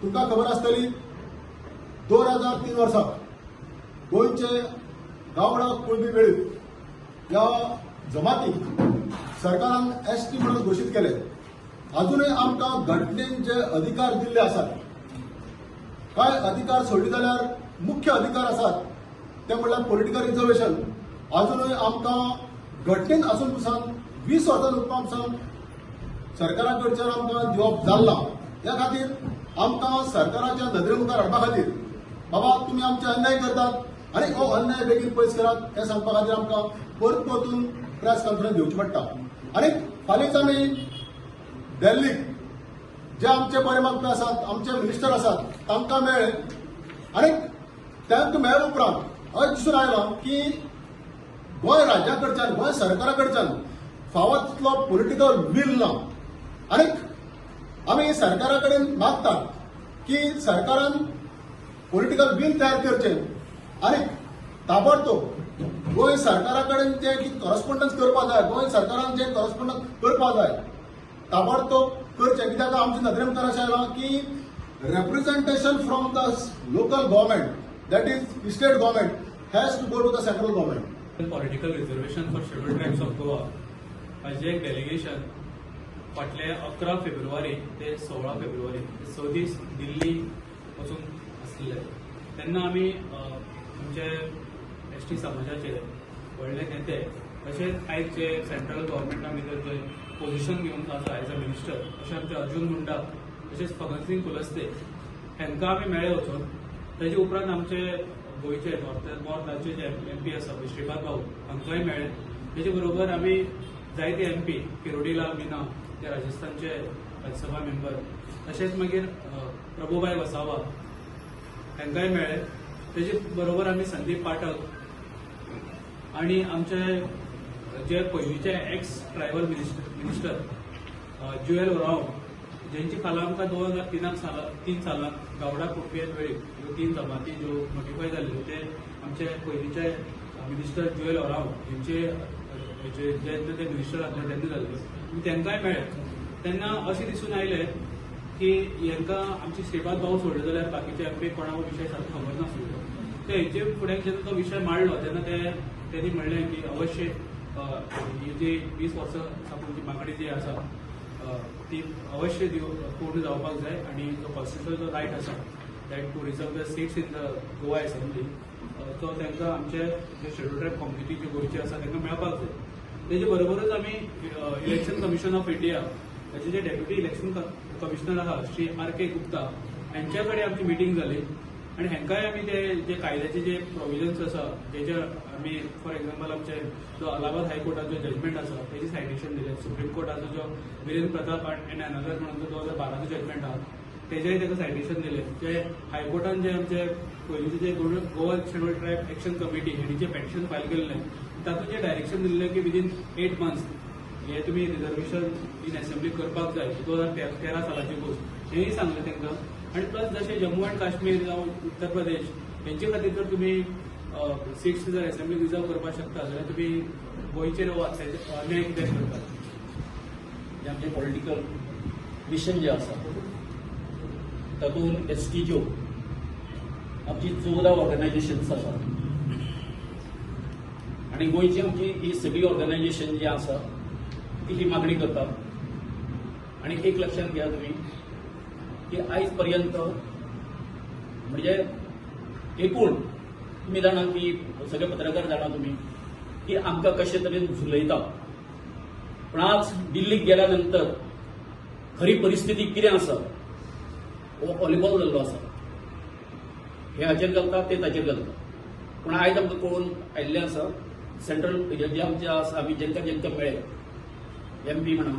तुमकां खबर आसतली 2003 वर्सा गोंयचे गावडा कुळबी वेळीप ह्या जमातीक सरकारान एसटी म्हणून घोशीत केले. अजूनय आमकां घटनेन जे अधिकार दिल्ले आसात, काय अधिकार सोडले जाल्यार मुख्य अधिकार आसात ते म्हणल्यार पॉलिटिकल रिजर्वेशन अजूनय आमकां घटनेन आसून पसून 20 वर्सां उपरांत पसून सरकारा कडच्यान आमकां दिवप जाल्ला. त्या खातीर आमकां सरकाराच्या नदरे मुखार हाडपा खातीर बाबा तुमी आमचे अन्याय करतात आनी हो अन्याय बेगीन पयस करात हें सांगपा खातीर आमकां परत परतून प्रेस कॉन्फरन्स घेवची पडटा. आनी फालींच आमी दिल्लीक जे आमचे बरे मागपी आसात, आमचे मिनिस्टर आसात तांकां मेळ्ळे आनी तांकां मेळ्ळे उपरांत अशें दिसून आयलां की गोंय राज्या कडच्यान गोंय सरकारा कडच्यान फावो तितलो पॉलिटिकल वील ना. आनीक आमी सरकारा कडेन मागतात की सरकारान पॉलिटिकल वील तयार करचें आनी ताबडतोब गोंय सरकारा कडेन जे करस्पॉन्डन्स करपा जाय, गोंय सरकारान जे करस्पॉन्डन्स करपा जाय ताबडतोब करचें. कित्याक आमच्या नदरे मुखार अशें आयलां की representation from the local government, that is state government, has to go to the central government. Political reservation for scheduled tribes of Goa हाजे एक डेलिगेशन फाटले 11 फेब्रुवारी ते 16 फेब्रुवारी 6 दीस दिल्ली वचून आसले. तेन्ना आमी आमचे एसटी समाजाचे व्हडले नेते तशेंच आयज जे सेंट्रल गव्हर्मेंटा भितर जे पोजिशन घेवन आसा एज अ मिनिस्टर अशें आमचे अर्जुन मुंडा तशेंच फगत सिंग कुलस्ते हांकां आमी मेळ्ळे वचून. तेजे उपरांत आमचे गोंयचे नॉर्थाचे जे MP आसा श्रीपाद भाऊ हांकांय मेळ्ळे. तेजे बरोबर आमी जायते MP किरोडीलाल मीना जे राजस्थानचे राज्यसभा मेंबर तशेंच मागीर प्रभुबाई वसावा हांकांय मेळ्ळे. तेजे बरोबर आमी संदीप पाठक आनी आमचे जे पयलींचे एक्स ट्रायबल मिनिस्टर जुएल ओराव जेंची फाल्यां आमकां 2003 सालांत गावडा कुळबी वेळीप ह्यो 3 जमाती ज्यो नोटिफाय जाल्ल्यो ते आमचे पयलींचे मिनिस्टर जुएल ओराव हेंचे जेन्ना ते मिनिस्टर आसले तेन्ना जाल्ले तांकांय मेळ्ळे. तेन्ना अशें दिसून आयलें की हांकां आमचे श्रीपाद भाऊ सोडले जाल्यार बाकीचे MP कोणा विशय सारको खबर नासलो. ते हेंचे फुडें जेन्ना तो विशय मांडलो तेन्ना तेणी म्हणलें की अवश्य ही जी 20 वर्सां साकून जी मागणी जी आसा ती अवश्य पूर्ण जावपाक जाय आनी जो कॉन्स्टिट्युशनल जो रायट आसा that to reserve the seats in the Goa assembly तो तांकां आमचे जे शेड्यूल ट्रायब कम्युनिटी जे गोंयचे आसा तांकां मेळपाक जाय. तेजे बरोबरच आमी इलेक्शन कमिशन ऑफ इंडिया हाचे जे डेप्युटी इलेक्शन कमिशनर आहा श्री R.K. गुप्ता हांच्या कडेन आमची मिटींग जाली आनी हांकांय आमी जे कायद्याचे जे प्रोविजन्स आसा जेचे आमी फॉर एक्झाम्पल आमचे जो अलाहाबाद हायकोर्टाचो जजमेंट आसा तेजी सायटेशन दिलें. सुप्रीम कोर्टाचो जो विरेंद्र प्रताप एंड अनदर म्हणून जो 2012चो जजमेंट आहा तेजेय ताका सायटेशन दिलें. जे हायकोर्टान जे आमचे पयलींचे जे Goa schedule tribe action committee हेणी जे पेटिशन फायल केल्लें तातूंत जे डायरेक्शन दिल्लें की विदीन 8 मंथ्स हे तुमी रिजर्वेशन इन असेंब्ली करपाक जाय 2013 सालाची गोष्ट हेंय सांगलें तांकां. आनी प्लस जशें जम्मू एंड काश्मीर जावं उत्तर प्रदेश हेंचे खातीर जर तुमी सीट्स जर असेंब्ली रिजर्व करपाक शकता जाल्यार तुमी गोंयचेर अन्याय कित्याक करतात. जे आमचे पॉलिटिकल मिशन जे आसा तातूंत STच्यो आमची 14 ऑर्गनायजेशन्स आसात आनी गोंयची आमची ही सगळी ऑर्गनायजेशन जी आसा ती ही मागणी करतात. आनी एक लक्षात घ्या तुमी की आयज पर्यंत म्हणजे एकूण तुम्ही जाणा की सगळे पत्रकार जाणा तुम्ही की आमकां कशे तरेन झुलयता. पण आज दिल्लीक गेल्या नंतर खरी परिस्थिती कितें आसा हो व्हॉलीबॉल जाल्लो आसा. हे हाचेर घालता ते ताचेर घालता. पूण आयज आमकां कळून आयिल्लें आसा सेंट्रल जे आमचे आसा आमी जेंका मेळ्ळे MP म्हणा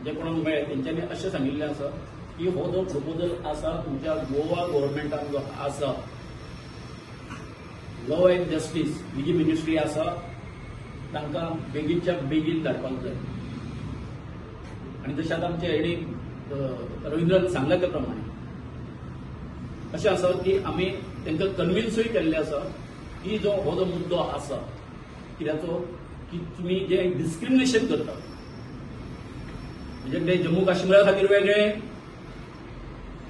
जे कोणाक मेळ्ळे तेंच्यांनी अशें सांगिल्लें आसा की हो जो प्रपोजल आसा तुमच्या गोवा गव्हर्मेंटान जो आसा लॉ एंड जस्टीस ही जी मिनिस्ट्री आसा तांकां बेगीनच्या बेगीन धाडपाक जाय. आनी तशें आतां आमचे हेणी रविंद्रन सांगला त्या प्रमाणे अशें आसा की आमी तांकां कन्विन्सूय केल्लें आसा की हो जो मुद्दो आसा कित्याचो की तुमी जे डिस्क्रिमिनेशन करता म्हणजे जम्मू काश्मीरा खातीर वेगळे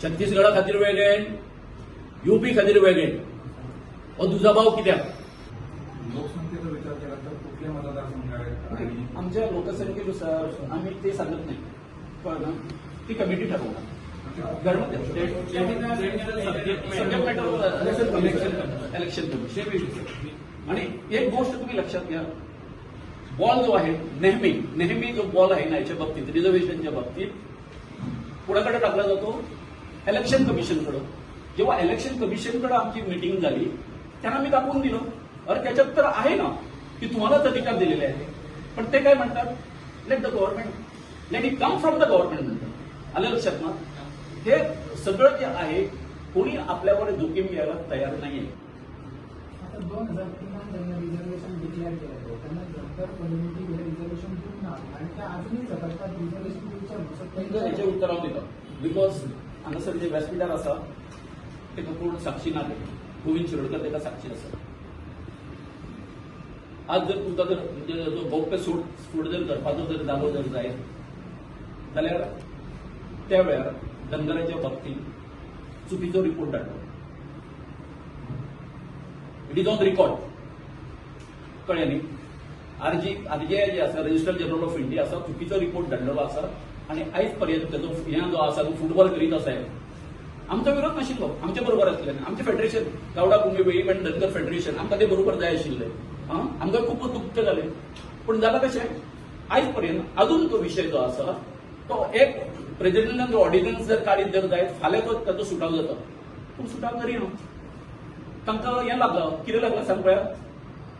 छत्तीसगडा खातीर वेगळे, युपी खातीर वेगळे. हो दुजाभाव कित्याक? लोकसंख्येचा विचार केला तर कुठले मतदारसंघ आहेत आणि आमच्या लोकसंख्येनुसार आम्ही ते सांगत नाही, पण ती कमिटी ठरवणार. Election commission. आणि एक गोष्ट तुम्ही लक्षात घ्या, बॉल जो आहे नेहमी जो बॉल आहे ना याच्या बाबतीत, रिझर्वेशनच्या बाबतीत कुणाकडे टाकला जातो? इलेक्शन कमिशनकडे. जेव्हा इलेक्शन कमिशनकडे आमची मीटिंग झाली त्यांना मी दाखवून दिलं, अरे त्याच्यात तर आहे ना की तुम्हालाच अधिकार दिलेले आहे. पण ते काय म्हणतात? Let the government, let it come from the government म्हणतात. आलं लक्षात ना? हे सगळं जे आहे कोणी आपल्यावर जोखीम घ्यायला तयार नाहीये. आता 2003 त्यांना रिझर्वेशन डिक्लेअर केलं होतं, त्यांना धनगर कम्युनिटी रिझर्वेशन पूर्ण आणि त्या अजूनही झगडतात पण याच्या उत्तरावर देतात. बिकॉज हांगासर जे व्यासपीठार आसा तेका कोण साक्षी ना देता. गोविंद शिरोडकर तेका साक्षी आसा. आज जर तुमकां जर म्हणजे जो गौप्य स्फोट जर करपाचो जर जालो जर जायत जाल्यार त्या वेळार धनगरांच्या बाबतीत चुकीचो रिपोर्ट धाडलो. It is on record. कळ्ळें न्ही? आरजे जे आसा रजिस्टर जनरल ऑफ इंडिया आसा चुकीचो रिपोर्ट धाडलेलो आसा. आणि आयज पर्यंत तेजो जो आसा तो फुटबॉल करीत आसा आमचो विरोध नाशिल्लो, आमचे बरोबर आसलें. आमचे फेडरेशन गावडा कुंभी वेळीप आनी धनगर फेडरेशन आमकां ते बरोबर जाय आशिल्ले. आमकां खूब दुख्ख जालें. पूण जालां कशें? आयज पर्यंत अजून तो विशय जो आसा तो एक प्रेसिडेंटान ऑर्डिनन्स जर काडीत जर जायत फाल्यां तो ताचो सुटाव जाता. पूण सुटाव करिना. तांकां हें लागलां. कितें लागलां सांग पळया?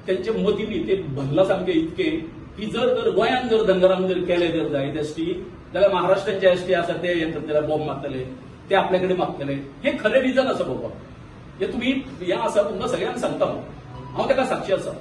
त्यांचे मतींनी ते भरला सामके इतके की जर गोंयांत जर धनगरांक जर केले जर जायत एसटी जाल्यार महाराष्ट्राचे एसटी आसा ते हें करतले, बॉम्ब मारतले, ते आपल्या कडेन मागतले. हे खरें रिजन आसा बाबा. हे तुम्ही हें आसा तुमकां सगळ्यांक सांगता हांव ताका साक्षी आसा.